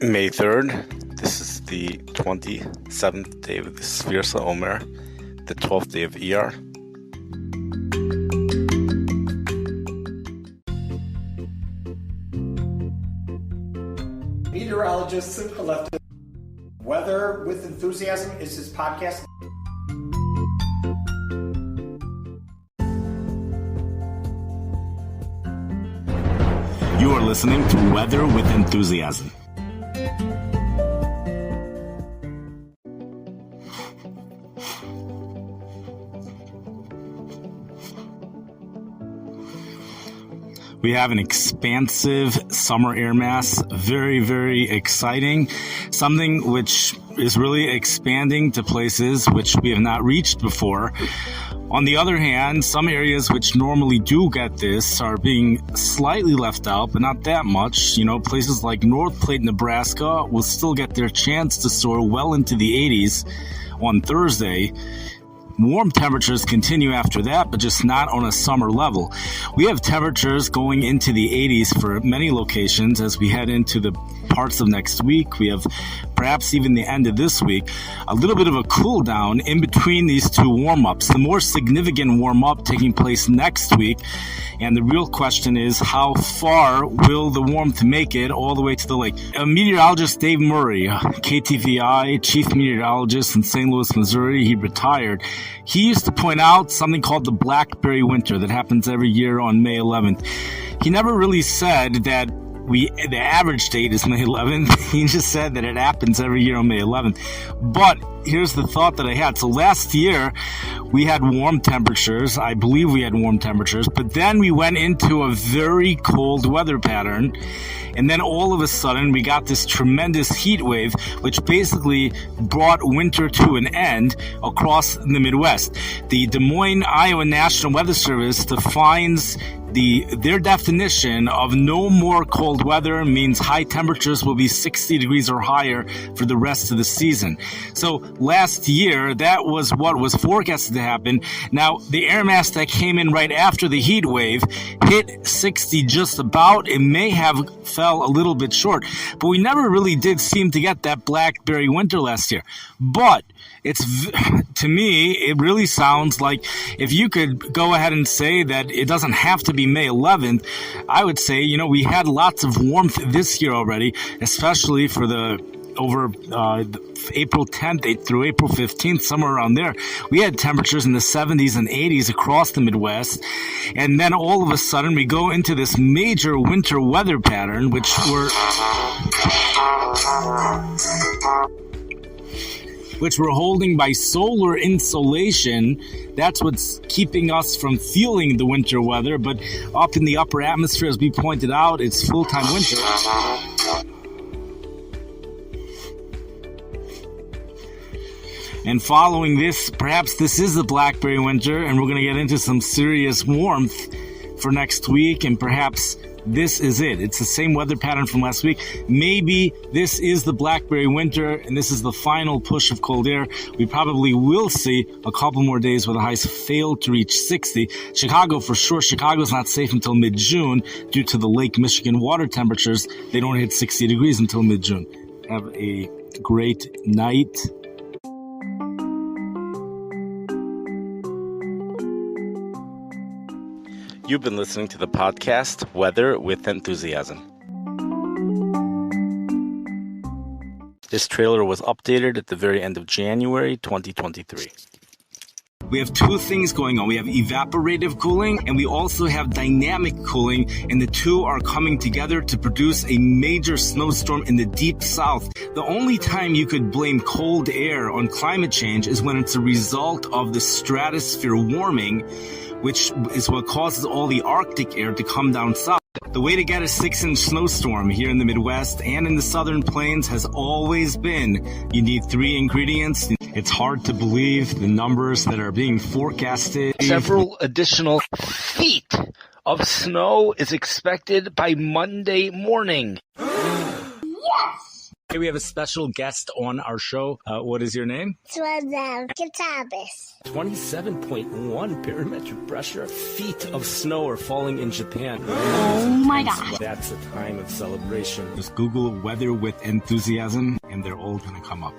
May 3rd. This is the 27th day of the Svirsa Omer, the 12th day of ER. Meteorologist Simcha left it. Weather with Enthusiasm is his podcast. You are listening to Weather with Enthusiasm. We have an expansive summer air mass, very, very exciting, something which is really expanding to places which we have not reached before. On the other hand, some areas which normally do get this are being slightly left out, but not that much. You know, places like North Platte, Nebraska will still get their chance to soar well into the 80s on Thursday. Warm temperatures continue after that, but just not on a summer level. We have temperatures going into the 80s for many locations as we head into the parts of next week. We have perhaps even the end of this week, a little bit of a cool down in between these two warm-ups. The more significant warm-up taking place next week, and the real question is how far will the warmth make it all the way to the lake? Meteorologist Dave Murray, KTVI chief meteorologist in St. Louis, Missouri, he retired. He used to point out something called the blackberry winter that happens every year on May 11th. He never really said that the average date is May 11th. He just said that it happens every year on May 11th. But here's the thought that I had. So last year, we had warm temperatures. I believe we had warm temperatures. But then we went into a very cold weather pattern. And then all of a sudden, we got this tremendous heat wave, which basically brought winter to an end across the Midwest. The Des Moines, Iowa National Weather Service defines their definition of no more cold weather means high temperatures will be 60 degrees or higher for the rest of the season. So last year, that was what was forecasted to happen. Now, the air mass that came in right after the heat wave hit 60 just about. It may have fell a little bit short, but we never really did seem to get that blackberry winter last year. But to me, it really sounds like if you could go ahead and say that it doesn't have to be May 11th, I would say, we had lots of warmth this year already, especially for over April 10th through April 15th, somewhere around there. We had temperatures in the 70s and 80s across the Midwest. And then all of a sudden we go into this major winter weather pattern, which we're holding by solar insolation. That's what's keeping us from feeling the winter weather. But up in the upper atmosphere, as we pointed out, it's full-time winter. And following this, perhaps this is the blackberry winter, and we're going to get into some serious warmth for next week, and perhaps this is it. It's the same weather pattern from last week. Maybe this is the blackberry winter, and this is the final push of cold air. We probably will see a couple more days where the highs fail to reach 60. Chicago, for sure. Chicago's not safe until mid-June due to the Lake Michigan water temperatures. They don't hit 60 degrees until mid-June. Have a great night. You've been listening to the podcast, Weather with Enthusiasm. This trailer was updated at the very end of January 2023. We have two things going on. We have evaporative cooling and we also have dynamic cooling, and the two are coming together to produce a major snowstorm in the deep south. The only time you could blame cold air on climate change is when it's a result of the stratosphere warming, which is what causes all the Arctic air to come down south. The way to get a 6-inch snowstorm here in the Midwest and in the southern plains has always been you need 3 ingredients. It's hard to believe the numbers that are being forecasted. Several additional feet of snow is expected by Monday morning. Hey, we have a special guest on our show. What is your name? Kitabis. 27.1 barometric pressure. Feet of snow are falling in Japan. Oh my God. That's a time of celebration. Just Google weather with enthusiasm and they're all going to come up.